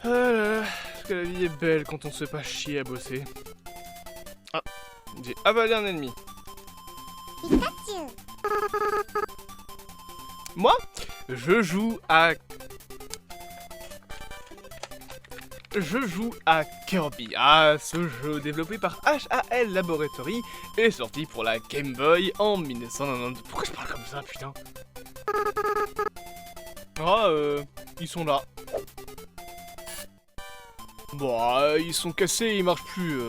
Ah là là, parce que la vie est belle quand on se fait pas chier à bosser. Ah, j'ai avalé un ennemi. Pikachu. Moi, je joue à Kirby. Ah, ce jeu développé par HAL Laboratory est sorti pour la Game Boy en 1992. Pourquoi je parle comme ça, putain? Ah, ils sont là. Bon, ils sont cassés, ils marchent plus.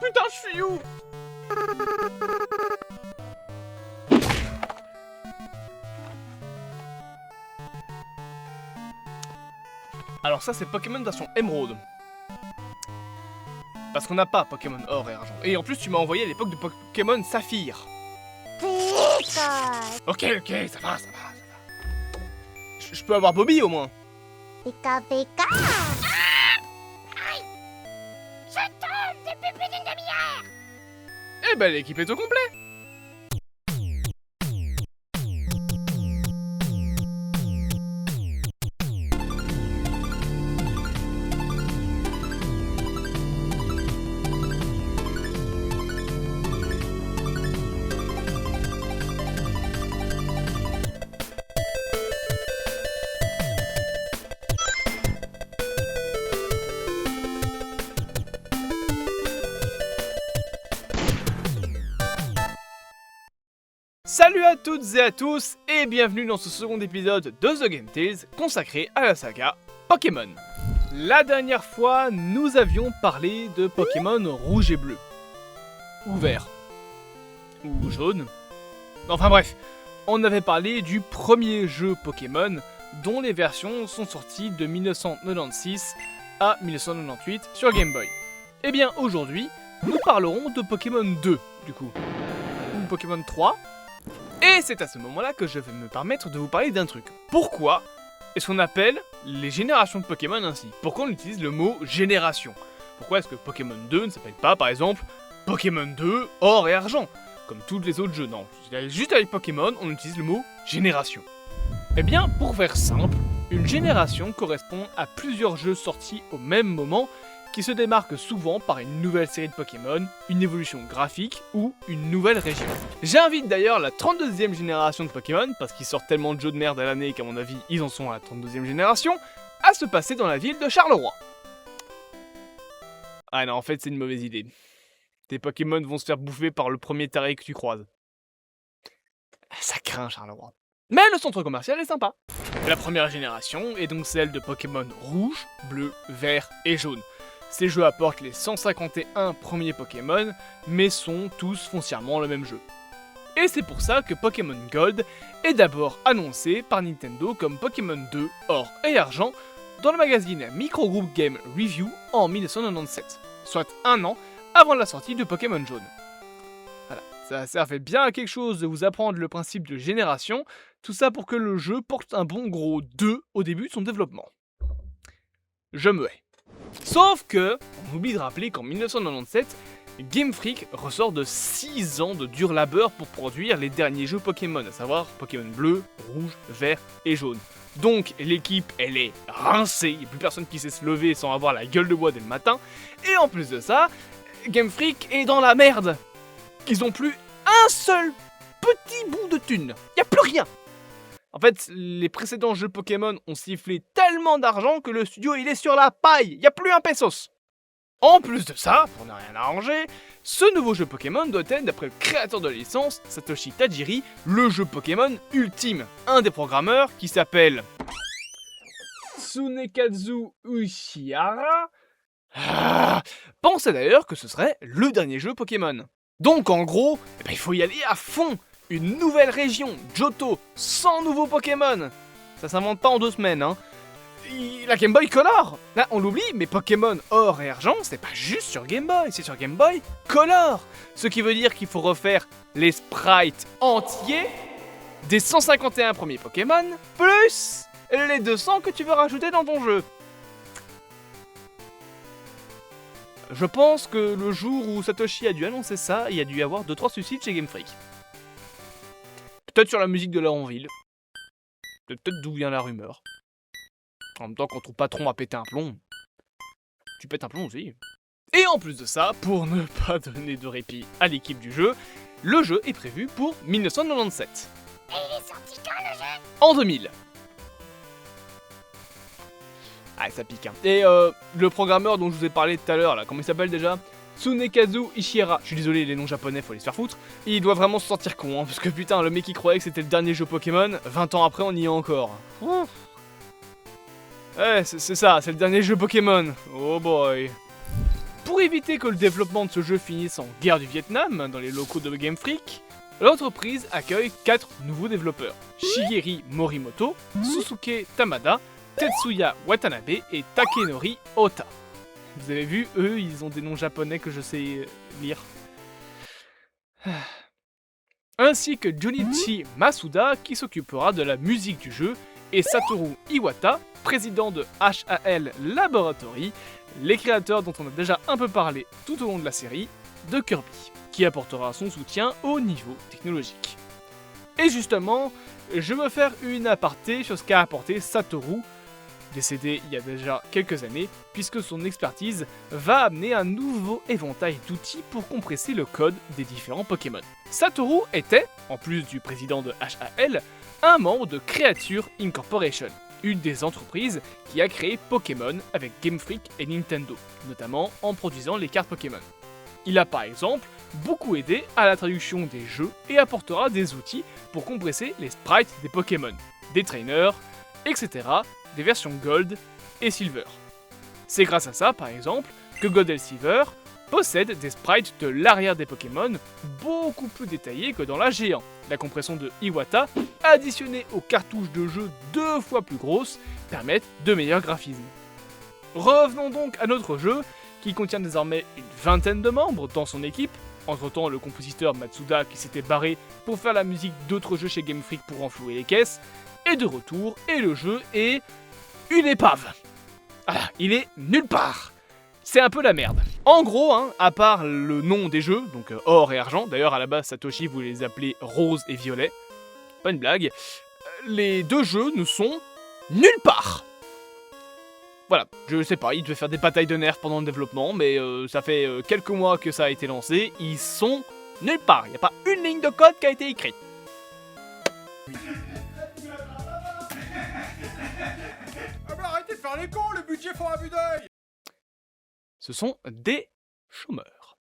Putain, je suis où? Alors ça, c'est Pokémon version Emerald. Parce qu'on n'a pas Pokémon Or et Argent. Et en plus, tu m'as envoyé à l'époque de Pokémon Saphir. Pikachu. Ok, ça va. Je peux avoir Bobby au moins. Pika Pika. Eh ben, l'équipe est au complet. Salut à toutes et à tous et bienvenue dans ce second épisode de The Game Tales consacré à la saga Pokémon. La dernière fois, nous avions parlé de Pokémon rouge et bleu. Ou vert. Ou jaune. Enfin bref, on avait parlé du premier jeu Pokémon dont les versions sont sorties de 1996 à 1998 sur Game Boy. Et bien aujourd'hui, nous parlerons de Pokémon 2 du coup. Ou Pokémon 3. Et c'est à ce moment-là que je vais me permettre de vous parler d'un truc. Pourquoi est-ce qu'on appelle les générations de Pokémon ainsi? Pourquoi on utilise le mot génération? Pourquoi est-ce que Pokémon 2 ne s'appelle pas, par exemple, Pokémon 2 Or et Argent, comme tous les autres jeux? Non, juste avec Pokémon, on utilise le mot génération. Eh bien, pour faire simple, une génération correspond à plusieurs jeux sortis au même moment qui se démarque souvent par une nouvelle série de Pokémon, une évolution graphique ou une nouvelle région. J'invite d'ailleurs la 32e génération de Pokémon, parce qu'ils sortent tellement de jeux de merde à l'année qu'à mon avis ils en sont à la 32e génération, à se passer dans la ville de Charleroi. Ah non, en fait c'est une mauvaise idée. Tes Pokémon vont se faire bouffer par le premier taré que tu croises. Ça craint Charleroi. Mais le centre commercial est sympa. La première génération est donc celle de Pokémon rouge, bleu, vert et jaune. Ces jeux apportent les 151 premiers Pokémon, mais sont tous foncièrement le même jeu. Et c'est pour ça que Pokémon Gold est d'abord annoncé par Nintendo comme Pokémon 2 Or et Argent dans le magazine Micro Group Game Review en 1997, soit un an avant la sortie de Pokémon Jaune. Voilà, ça servait bien à quelque chose de vous apprendre le principe de génération, tout ça pour que le jeu porte un bon gros 2 au début de son développement. Je me hais. Sauf que, on oublie de rappeler qu'en 1997, Game Freak ressort de 6 ans de dur labeur pour produire les derniers jeux Pokémon, à savoir Pokémon bleu, rouge, vert et jaune. Donc l'équipe, elle est rincée, il n'y a plus personne qui sait se lever sans avoir la gueule de bois dès le matin, et en plus de ça, Game Freak est dans la merde. Ils ont plus un seul petit bout de thune, il n'y a plus rien. En fait, les précédents jeux Pokémon ont sifflé tellement d'argent que le studio il est sur la paille, il n'y a plus un pesos. En plus de ça, pour ne rien arranger, ce nouveau jeu Pokémon doit être, d'après le créateur de la licence, Satoshi Tajiri, le jeu Pokémon ultime. Un des programmeurs qui s'appelle Tsunekazu Uchiara pensait d'ailleurs que ce serait le dernier jeu Pokémon. Donc en gros, il faut y aller à fond. Une nouvelle région, Johto, 100 nouveaux Pokémon. Ça s'invente pas en 2 semaines, hein. La Game Boy Color. Là, on l'oublie, mais Pokémon Or et Argent, c'est pas juste sur Game Boy, c'est sur Game Boy Color. Ce qui veut dire qu'il faut refaire les sprites entiers des 151 premiers Pokémon, plus les 200 que tu veux rajouter dans ton jeu. Je pense que le jour où Satoshi a dû annoncer ça, il y a dû y avoir 2-3 suicides chez Game Freak. Peut-être sur la musique de Laronville. C'est peut-être d'où vient la rumeur. En même temps, quand ton patron a pété un plomb, tu pètes un plomb aussi. Et en plus de ça, pour ne pas donner de répit à l'équipe du jeu, le jeu est prévu pour 1997. Et il est sorti quand le jeu? En 2000. Ah, ça pique, hein. Et le programmeur dont je vous ai parlé tout à l'heure, là, comment il s'appelle déjà? Tsunekazu Ishihara. Je suis désolé, les noms japonais, faut les se faire foutre. Il doit vraiment se sentir con, hein, parce que putain, le mec il croyait que c'était le dernier jeu Pokémon, 20 ans après on y est encore. Ouf. Ouais, c'est ça, c'est le dernier jeu Pokémon. Oh boy. Pour éviter que le développement de ce jeu finisse en guerre du Vietnam, dans les locaux de Game Freak, l'entreprise accueille 4 nouveaux développeurs. Shigeru Morimoto, Susuke Tamada, Tetsuya Watanabe et Takenori Ota. Vous avez vu, eux, ils ont des noms japonais que je sais lire. Ainsi que Junichi Masuda, qui s'occupera de la musique du jeu, et Satoru Iwata, président de HAL Laboratory, les créateurs dont on a déjà un peu parlé tout au long de la série, de Kirby, qui apportera son soutien au niveau technologique. Et justement, je veux faire une aparté sur ce qu'a apporté Satoru, décédé il y a déjà quelques années, puisque son expertise va amener un nouveau éventail d'outils pour compresser le code des différents Pokémon. Satoru était, en plus du président de HAL, un membre de Creature Incorporation, une des entreprises qui a créé Pokémon avec Game Freak et Nintendo, notamment en produisant les cartes Pokémon. Il a par exemple beaucoup aidé à la traduction des jeux et apportera des outils pour compresser les sprites des Pokémon, des trainers, etc., des versions Gold et Silver. C'est grâce à ça, par exemple, que Gold et Silver possèdent des sprites de l'arrière des Pokémon beaucoup plus détaillés que dans la Géant. La compression de Iwata, additionnée aux cartouches de jeu 2 fois plus grosses, permettent de meilleurs graphismes. Revenons donc à notre jeu, qui contient désormais une vingtaine de membres dans son équipe. Entre-temps, le compositeur Matsuda, qui s'était barré pour faire la musique d'autres jeux chez Game Freak pour renflouer les caisses, est de retour et le jeu est une épave. Voilà, il est nulle part. C'est un peu la merde. En gros, hein, à part le nom des jeux, donc or et argent, d'ailleurs à la base Satoshi voulait les appeler rose et violet, pas une blague, les deux jeux ne sont nulle part. Voilà, je sais pas, ils devaient faire des batailles de nerfs pendant le développement, mais ça fait quelques mois que ça a été lancé, ils sont nulle part, il n'y a pas une ligne de code qui a été écrite. Ah bah arrêtez de faire les cons, le budget faut un but d'œil. Ce sont des chômeurs.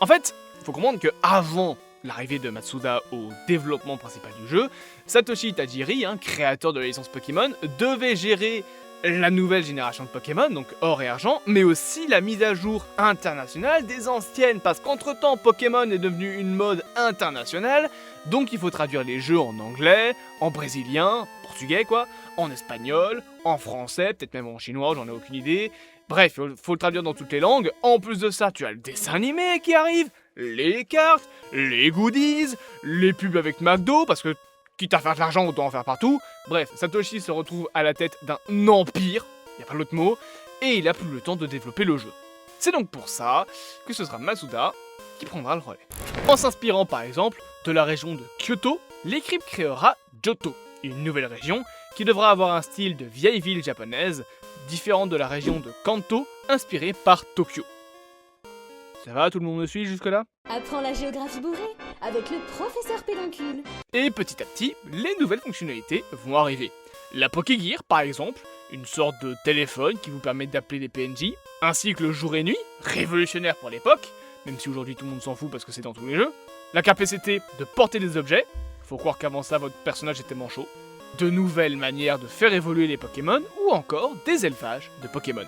En fait, il faut comprendre que avant l'arrivée de Matsuda au développement principal du jeu, Satoshi Tajiri, créateur de la licence Pokémon, devait gérer la nouvelle génération de Pokémon, donc or et argent, mais aussi la mise à jour internationale des anciennes, parce qu'entre-temps Pokémon est devenu une mode internationale, donc il faut traduire les jeux en anglais, en brésilien, portugais quoi, en espagnol, en français, peut-être même en chinois, j'en ai aucune idée. Bref, faut le traduire dans toutes les langues. En plus de ça, tu as le dessin animé qui arrive, les cartes, les goodies, les pubs avec McDo, parce que quitte à faire de l'argent, autant en faire partout. Bref, Satoshi se retrouve à la tête d'un empire, y a pas l'autre mot, et il a plus le temps de développer le jeu. C'est donc pour ça que ce sera Matsuda qui prendra le relais. En s'inspirant par exemple de la région de Kyoto, l'équipe créera Johto, une nouvelle région qui devra avoir un style de vieille ville japonaise, différent de la région de Kanto, inspirée par Tokyo. Ça va, tout le monde me suit jusque-là? Apprends la géographie bourrée avec le professeur Pédoncule. Et petit à petit, les nouvelles fonctionnalités vont arriver. La Pokégear, par exemple, une sorte de téléphone qui vous permet d'appeler des PNJ, ainsi que le jour et nuit, révolutionnaire pour l'époque, même si aujourd'hui tout le monde s'en fout parce que c'est dans tous les jeux. La capacité de porter des objets, faut croire qu'avant ça votre personnage était manchot. De nouvelles manières de faire évoluer les Pokémon, ou encore des élevages de Pokémon.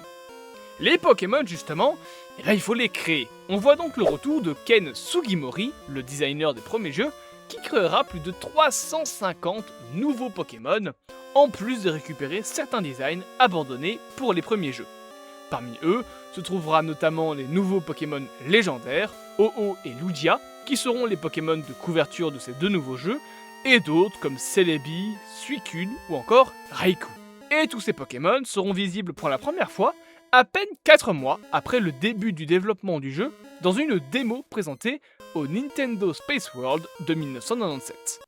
Les Pokémon, justement, il faut les créer. On voit donc le retour de Ken Sugimori, le designer des premiers jeux, qui créera plus de 350 nouveaux Pokémon, en plus de récupérer certains designs abandonnés pour les premiers jeux. Parmi eux, se trouvera notamment les nouveaux Pokémon légendaires, Ho-Oh et Lugia, qui seront les Pokémon de couverture de ces deux nouveaux jeux, et d'autres comme Celebi, Suicune ou encore Raikou. Et tous ces Pokémon seront visibles pour la première fois à peine 4 mois après le début du développement du jeu, dans une démo présentée au Nintendo Space World de 1997.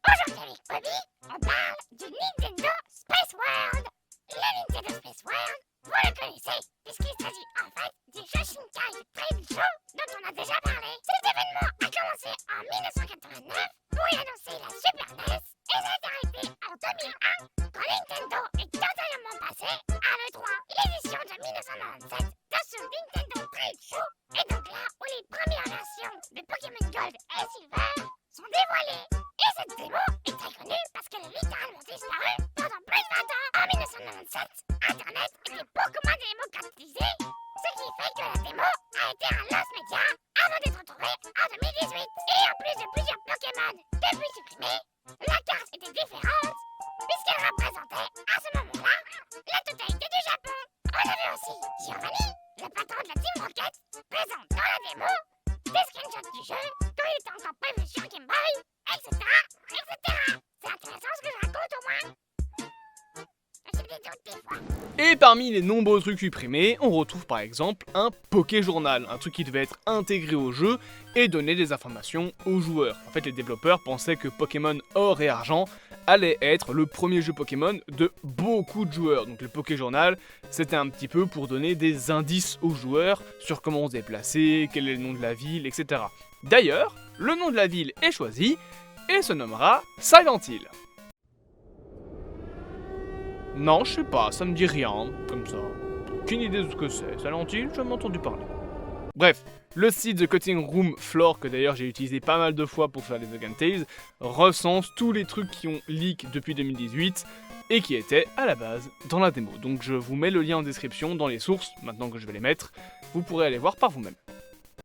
Aujourd'hui avec Bobby, on parle du Nintendo Space World. Le Nintendo Space World, vous le connaissez, puisqu'il s'agit en fait du jeu Shinkai Trade Show dont on a déjà parlé. Cet événement a commencé en 1989 pour y annoncer la Super NES et s'est arrêté en 2001 quand Nintendo est totalement passé à l'E3. L'édition de 1997 de ce Nintendo Trade Show est donc là où les premières versions de Pokémon Gold et Silver sont dévoilées. Et cette démo est très connue parce qu'elle est littéralement disparue pendant plus de 20 ans. En 1997, Internet était beaucoup moins démocratisé, ce qui fait que la démo a été un lost media avant d'être retrouvée en 2018. Et en plus de plusieurs Pokémon depuis supprimés, la carte était différente puisqu'elle représentait à ce moment-là la totalité du Japon. On avait aussi Giovanni, le patron de la Team Rocket, présent dans la démo, des screenshots du jeu quand il était encore prévu sur Game Boy, etc. C'est intéressant ce que je raconte au moins. J'ai des doutes des fois. Et parmi les nombreux trucs supprimés, on retrouve par exemple un Poké-journal, un truc qui devait être intégré au jeu et donner des informations aux joueurs. En fait, les développeurs pensaient que Pokémon Or et Argent allait être le premier jeu Pokémon de beaucoup de joueurs. Donc le Poké-journal, c'était un petit peu pour donner des indices aux joueurs sur comment se déplacer, quel est le nom de la ville, etc. D'ailleurs, le nom de la ville est choisi et se nommera Silent Hill. Non, je sais pas, ça me dit rien, comme ça. Aucune idée de ce que c'est. Silent Hill, j'en ai entendu parler. Bref, le site The Cutting Room Floor, que d'ailleurs j'ai utilisé pas mal de fois pour faire les Ugly Tales, recense tous les trucs qui ont leak depuis 2018 et qui étaient à la base dans la démo. Donc je vous mets le lien en description dans les sources, maintenant que je vais les mettre, vous pourrez aller voir par vous-même.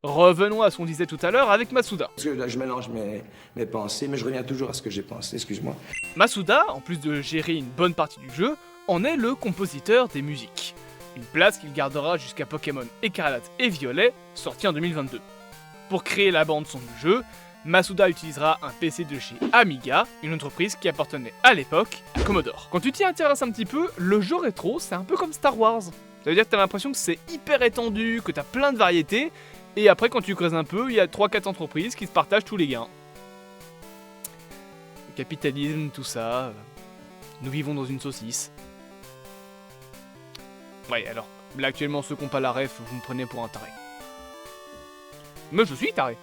Revenons à ce qu'on disait tout à l'heure avec Masuda. Parce que là, je mélange mes pensées, mais je reviens toujours à ce que j'ai pensé, excuse-moi. Masuda, en plus de gérer une bonne partie du jeu, en est le compositeur des musiques. Une place qu'il gardera jusqu'à Pokémon Écarlate et Violet, sorti en 2022. Pour créer la bande-son du jeu, Masuda utilisera un PC de chez Amiga, une entreprise qui appartenait à l'époque à Commodore. Quand tu t'y intéresses un petit peu, le jeu rétro, c'est un peu comme Star Wars. Ça veut dire que t'as l'impression que c'est hyper étendu, que t'as plein de variétés, et après quand tu creuses un peu, il y a 3-4 entreprises qui se partagent tous les gains. Le capitalisme, tout ça, nous vivons dans une saucisse. Ouais, alors, là actuellement ceux qui n'ont pas la ref, vous me prenez pour un taré. Mais je suis taré.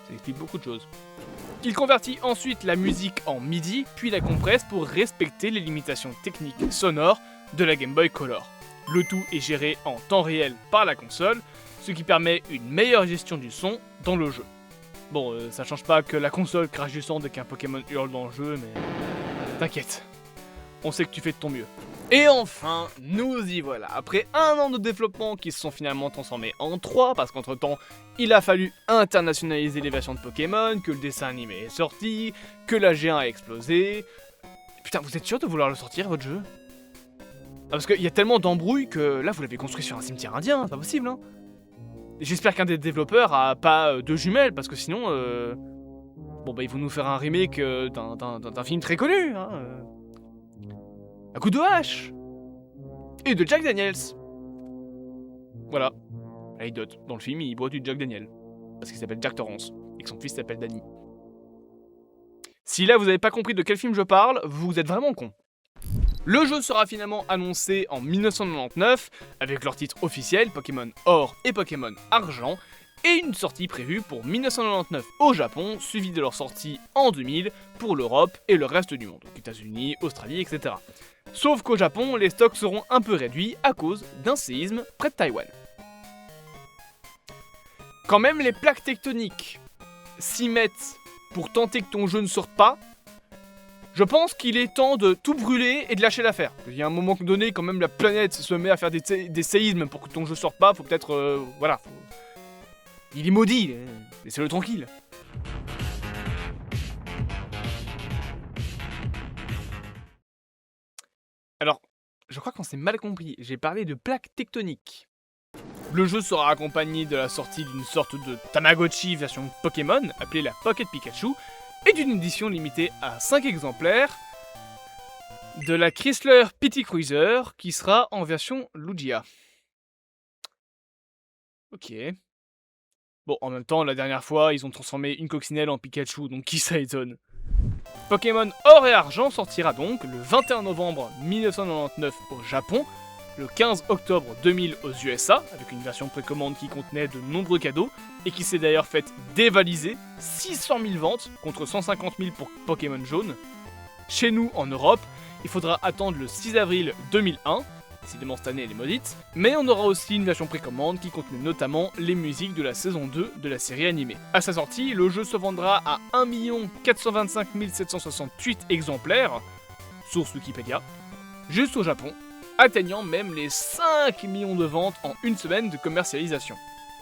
Ça explique beaucoup de choses. Il convertit ensuite la musique en MIDI, puis la compresse pour respecter les limitations techniques sonores de la Game Boy Color. Le tout est géré en temps réel par la console, ce qui permet une meilleure gestion du son dans le jeu. Bon, ça change pas que la console crache du sang dès qu'un Pokémon hurle dans le jeu, mais t'inquiète, on sait que tu fais de ton mieux. Et enfin, nous y voilà. Après un an de développement qui se sont finalement transformés en 3, parce qu'entre temps, il a fallu internationaliser les versions de Pokémon, que le dessin animé est sorti, que la G1 a explosé. Putain, vous êtes sûr de vouloir le sortir, votre jeu ? Parce qu'il y a tellement d'embrouilles que là, vous l'avez construit sur un cimetière indien, c'est pas possible, hein. J'espère qu'un des développeurs a pas deux jumelles, parce que sinon, bon bah ils vont nous faire un remake d'un film très connu, hein. Un coup de hache et de Jack Daniels. Voilà. Là, il dote. Dans le film, il boit du Jack Daniel. Parce qu'il s'appelle Jack Torrance. Et que son fils s'appelle Danny. Si là, vous n'avez pas compris de quel film je parle, vous êtes vraiment con. Le jeu sera finalement annoncé en 1999, avec leur titre officiel, Pokémon Or et Pokémon Argent, et une sortie prévue pour 1999 au Japon, suivie de leur sortie en 2000 pour l'Europe et le reste du monde, donc États-Unis, Australie, etc. Sauf qu'au Japon, les stocks seront un peu réduits à cause d'un séisme près de Taïwan. Quand même les plaques tectoniques s'y mettent pour tenter que ton jeu ne sorte pas, je pense qu'il est temps de tout brûler et de lâcher l'affaire. Il y a un moment donné, quand même la planète se met à faire des séismes pour que ton jeu sorte pas, faut peut-être... voilà. Il est maudit, laissez-le tranquille. Alors, je crois qu'on s'est mal compris, j'ai parlé de plaques tectoniques. Le jeu sera accompagné de la sortie d'une sorte de Tamagotchi version Pokémon, appelée la Pocket Pikachu, et d'une édition limitée à 5 exemplaires de la Chrysler PT Cruiser qui sera en version Lugia. Ok. Bon, en même temps, la dernière fois, ils ont transformé une coccinelle en Pikachu, donc qui ça étonne. Pokémon Or et Argent sortira donc le 21 novembre 1999 au Japon, le 15 octobre 2000 aux USA, avec une version précommande qui contenait de nombreux cadeaux, et qui s'est d'ailleurs faite dévaliser, 600 000 ventes contre 150 000 pour Pokémon Jaune. Chez nous, en Europe, il faudra attendre le 6 avril 2001, décidément cette année elle est maudite, mais on aura aussi une version précommande qui contenait notamment les musiques de la saison 2 de la série animée. À sa sortie, le jeu se vendra à 1 425 768 exemplaires, source Wikipédia, juste au Japon, atteignant même les 5 millions de ventes en une semaine de commercialisation.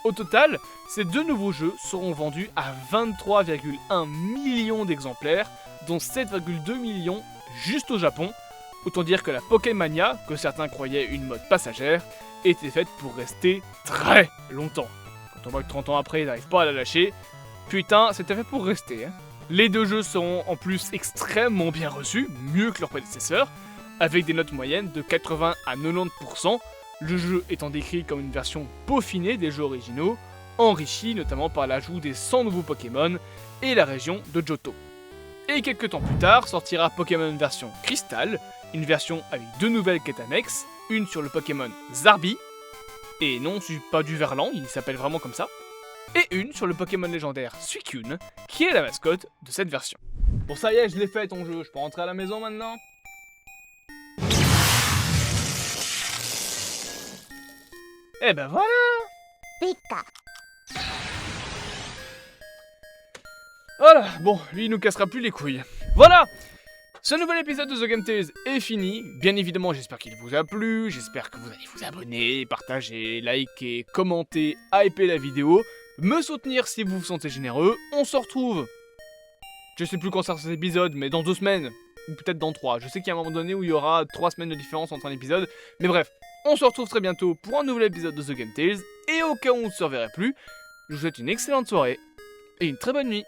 Au total, ces deux nouveaux jeux seront vendus à 23,1 millions d'exemplaires, dont 7,2 millions juste au Japon. Autant dire que la Pokémania, que certains croyaient une mode passagère, était faite pour rester très longtemps. Quand on voit que 30 ans après ils n'arrivent pas à la lâcher, putain, c'était fait pour rester. Hein. Les deux jeux seront en plus extrêmement bien reçus, mieux que leurs prédécesseurs, avec des notes moyennes de 80 à 90%, le jeu étant décrit comme une version peaufinée des jeux originaux, enrichie notamment par l'ajout des 100 nouveaux Pokémon et la région de Johto. Et quelques temps plus tard sortira Pokémon version Crystal, une version avec deux nouvelles quêtes annexes, une sur le Pokémon Zarbi, et non, c'est pas du Verlan, il s'appelle vraiment comme ça, et une sur le Pokémon légendaire Suicune, qui est la mascotte de cette version. Bon ça y est, je l'ai fait ton jeu, je peux rentrer à la maison maintenant ? Eh ben voilà! Pika. Voilà, bon, lui il nous cassera plus les couilles. Voilà! Ce nouvel épisode de The Game Tales est fini. Bien évidemment, j'espère qu'il vous a plu, j'espère que vous allez vous abonner, partager, liker, commenter, hyper la vidéo, me soutenir si vous vous sentez généreux. On se retrouve, je sais plus quand sort cet épisode, mais dans 2 semaines, ou peut-être dans 3. Je sais qu'il y a un moment donné où il y aura 3 semaines de différence entre un épisode, mais bref, on se retrouve très bientôt pour un nouvel épisode de The Game Tales, et au cas où on ne se reverrait plus, je vous souhaite une excellente soirée, et une très bonne nuit.